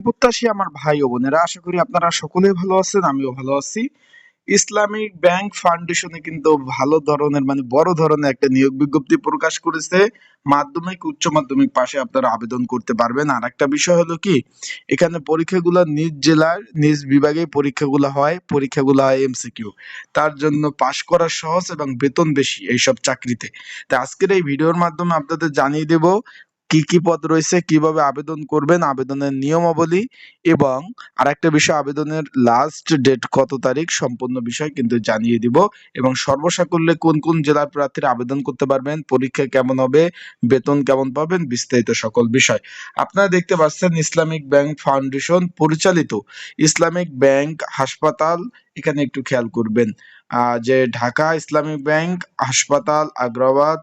প্রত্যাশী আমার ভাই ও বোনেরা, আশা করি আপনারা সকলেই ভালো আছেন, আমিও ভালো আছি। ইসলামিক ব্যাংক ফাউন্ডেশনে কিন্তু ভালো ধরনের বড় ধরনের একটা নিয়োগ বিজ্ঞপ্তি প্রকাশ করেছে। মাধ্যমিক উচ্চ মাধ্যমিক পাশে আপনারা আবেদন করতে পারবেন। আর একটা বিষয় হলো কি, এখানে পরীক্ষাগুলো নিজ জেলার নিজ বিভাগে পরীক্ষাগুলো হয়, পরীক্ষাগুলো হয় এমসিকিউ। তার জন্য পাশ করা সহজ এবং বেতন বেশি এইসব চাকরিতে। তো আজকের এই ভিডিওর মাধ্যমে আপনাদের জানিয়ে দেব কি কি পদ রয়েছে, কিভাবে আবেদন করবেন, আবেদনের নিয়মাবলী এবং আরেকটা বিষয়, আবেদনের লাস্ট ডেট কত তারিখ, সম্পূর্ণ বিষয় কিন্তু জানিয়ে দিব। এবং সর্বসাকুল্যে কোন কোন জেলার প্রার্থীরা আবেদন করতে পারবেন, পরীক্ষা কেমন হবে, বেতন কেমন পাবেন, বিস্তারিত সকল বিষয়। আপনারা দেখতে পাচ্ছেন ইসলামিক ব্যাংক ফাউন্ডেশন পরিচালিত ইসলামিক ব্যাংক হাসপাতাল। এখানে একটু খেয়াল করবেন যে ঢাকা ইসলামিক ব্যাংক হাসপাতাল, আগ্রাবাদ,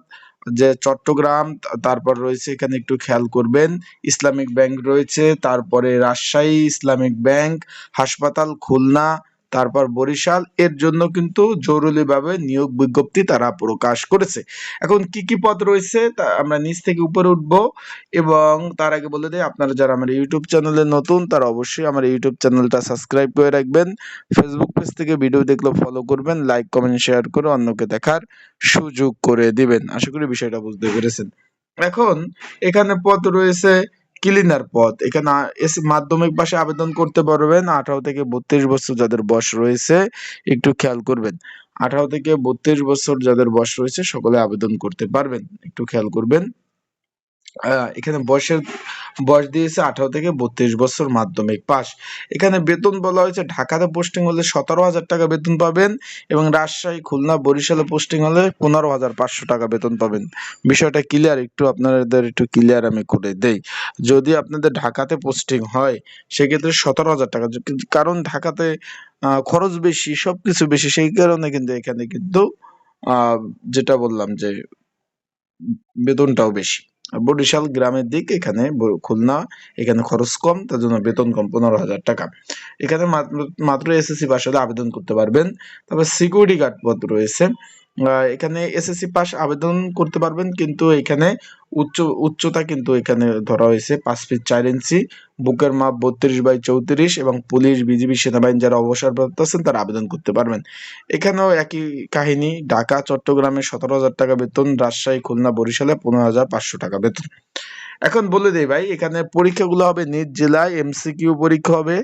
যে চট্টগ্রাম, তারপর রয়েছে এখানে একটু খেয়াল করবেন ইসলামিক ব্যাংক রয়েছে, তারপরে রাজশাহী ইসলামিক ব্যাংক হাসপাতাল, খুলনা, তারপর বরিশাল। এর জন্য কিন্তু জরুরিভাবে নিয়োগ বিজ্ঞপ্তি তারা প্রকাশ করেছে। এখন কি কি পদ রয়েছে তা আমরা নিচ থেকে উপরে উঠব। এবং তার আগে বলে দেই, আপনারা যারা আমার ইউটিউব চ্যানেলে নতুন তারা অবশ্যই আমার ইউটিউব চ্যানেলটা সাবস্ক্রাইব করে রাখবেন। ফেসবুক পেজ থেকে ভিডিও দেখলে ফলো করবেন, লাইক কমেন্ট শেয়ার করে অন্যকে দেখার সুযোগ করে দিবেন। আশা করি বিষয়টা বুঝতে পেরেছেন। এখন এখানে পদ রয়েছে ক্লিনার পদ। এখানে মাধ্যমিক পাশে আবেদন করতে পারবেন। 18 থেকে 32 বছর যাদের বয়স রয়েছে একটু খেয়াল করবেন। 18 থেকে 32 বছর যাদের বয়স রয়েছে সকলে আবেদন করতে পারবেন, একটু খেয়াল করবেন। এখানে বয়স দিয়েছে 18 থেকে 32 বছর, মাধ্যমিক পাস। এখানে বেতন বলা হয়েছে ঢাকাতে পোস্টিং হলে 17,000 টাকা বেতন পাবেন এবং রাজশাহী, খুলনা, বরিশালে পোস্টিং হলে 15,500 টাকা বেতন পাবেন। বিষয়টা ক্লিয়ার? একটু আপনাদের একটু ক্লিয়ার আমি করে দেই। যদি আপনাদের ঢাকাতে পোস্টিং হয় সেক্ষেত্রে 17,000 টাকা, কারণ ঢাকাতে খরচ বেশি, সবকিছু বেশি, সেই কারণে কিন্তু এখানে কিন্তু যেটা বললাম যে বেতনটাও বেশি। বরিশাল গ্রামের দিক, এখানে খুলনা, এখানে খরচ কম, তার জন্য বেতন কম, 15,000 টাকা। এখানে মাত্র এসএসসি পাস হলে আবেদন করতে পারবেন। তারপর সিকিউরিটি গার্ড পদ রয়েছে। এখানে এসএসসি পাস আবেদন করতে পারবেন, কিন্তু এখানে উচ্চতা কিন্তু এখানে ধরা হয়েছে 5 ফিট 4 ইঞ্চি, বুকের মাপ 32/34 এবং পুলিশ, বিজিবি, সেনাবাহিনী যারা অবসরপ্রাপ্ত আছেন তারা আবেদন করতে পারবেন। এখানেও একই কাহিনী, ঢাকা চট্টগ্রামে 17,000 টাকা বেতন, রাজশাহী, খুলনা, বরিশালে 15,500 টাকা বেতন। এখন বলে দেই ভাই, এখানে পরীক্ষাগুলো হবে নিজ জেলায়, এমসিকিউ পরীক্ষা হবে।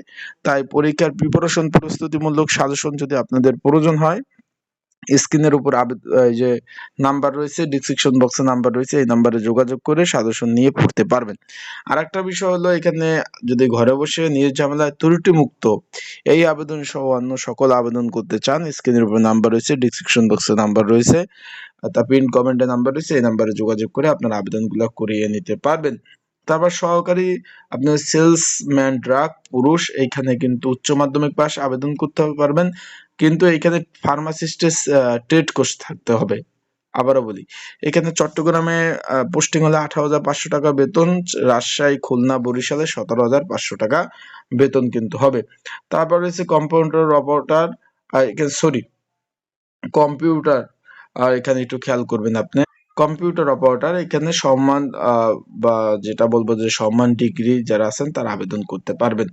তাই পরীক্ষার প্রিপারেশন, প্রস্তুতিমূলক সাজেশন যদি আপনাদের প্রয়োজন হয়, স্ক্রিনের উপর এই যে নাম্বার রয়েছে, ডিসক্রিপশন বক্সে নাম্বার রয়েছে, এই নাম্বারে যোগাযোগ করে সাজেশন নিয়ে পড়তে পারবেন। আর একটা বিষয় হলো, এখানে যদি ঘরে বসে নিজ ঝামেলায় ত্রুটি মুক্ত এই আবেদন সহ অন্য সকল আবেদন করতে চান, স্ক্রিনের উপর নাম্বার রয়েছে, ডিসক্রিপশন বক্সে নাম্বার রয়েছে, তার পিন কমেন্টে নাম্বার রয়েছে, এই নাম্বারে যোগাযোগ করে আপনারা আবেদনগুলো করিয়ে নিতে পারবেন। তারপর সহকারী আপনার সেলসম্যান ট্রাক পুরুষ, এইখানে কিন্তু উচ্চ মাধ্যমিক পাস আবেদন করতে পারবেন, কিন্তু এখানে ফার্মাসিস্টের ট্রেড কোর্স থাকতে হবে। আবারও বলি, এখানে চট্টগ্রামে পোস্টিং হলে 18,500 টাকা বেতন, রাজশাহী, খুলনা, বরিশালে 17,500 টাকা বেতন কিন্তু হবে। তারপর রয়েছে কম্পিউটার অপারেটর, সরি কম্পিউটার, আর এখানে একটু খেয়াল করবেন আপনি, কম্পিউটার অপারেটর, এখানে সম্মান বা যেটা বলবো যে সম্মান ডিগ্রি যারা আছেন তারা আবেদন করতে পারবেন।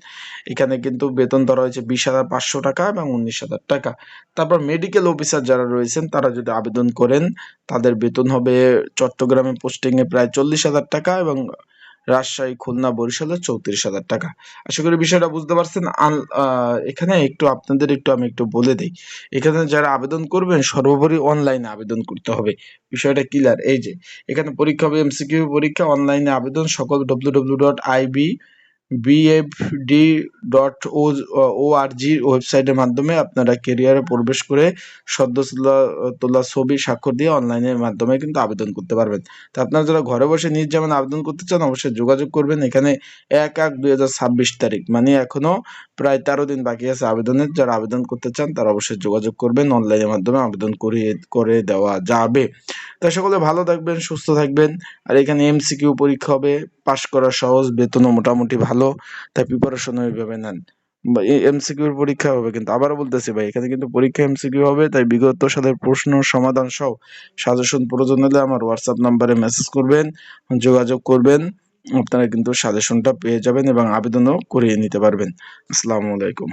এখানে কিন্তু বেতন ধরা হয়েছে 20,500 টাকা এবং 19,000 টাকা। তারপর মেডিকেল অফিসার যারা রয়েছেন তারা যদি আবেদন করেন, তাদের বেতন হবে চট্টগ্রামে পোস্টিং এ প্রায় 40,000 টাকা এবং রাজশাহী, খুলনা, বরিশালে 34,000 টাকা। আশা করি বিষয়টা বুঝতে পারছেন। এখানে একটু আপনাদের আমি একটু বলে দেই, এখানে যারা আবেদন করবেন সর্বোপরি অনলাইনে আবেদন করতে হবে। বিষয়টা ক্লিয়ার? এই যে এখানে পরীক্ষা হবে এমসিকিউ পরীক্ষা, অনলাইনে আবেদন সকল www.ibbd.org ওয়েবসাইটের মাধ্যমে আপনারা কেরিয়ারে প্রবেশ করে সদ্য তোলা ছবি স্বাক্ষর দিয়ে অনলাইনের মাধ্যমে কিন্তু আবেদন করতে পারবেন। তো আপনারা যারা ঘরে বসে নিজ যেমন আবেদন করতে চান অবশ্যই যোগাযোগ করবেন। এখানে 1/1/2026 তারিখ, মানে এখনো প্রায় 13 দিন বাকি আছে আবেদনের। যারা আবেদন করতে চান তারা অবশ্যই যোগাযোগ করবেন, অনলাইনের মাধ্যমে আবেদন করে দেওয়া যাবে। তাই সকলে ভালো থাকবেন, সুস্থ থাকবেন। আর এখানে এমসিকিউ পরীক্ষা হবে, পাশ করা সহজ, বেতনও মোটামুটি ভালো, তাই প্রিপারেশন ওইভাবে নেন। এমসিকিউর পরীক্ষা হবে, কিন্তু আবারও বলতেছি ভাই, এখানে কিন্তু পরীক্ষা এমসিকিউ হবে, তাই বিগত সালের প্রশ্ন সমাধান সহ সাজেশন প্রয়োজন হলে আমার হোয়াটসঅ্যাপ নাম্বারে মেসেজ করবেন, যোগাযোগ করবেন। আপনারা কিন্তু সাজেশনটা পেয়ে যাবেন এবং আবেদনও করিয়ে নিতে পারবেন। আসসালামু আলাইকুম।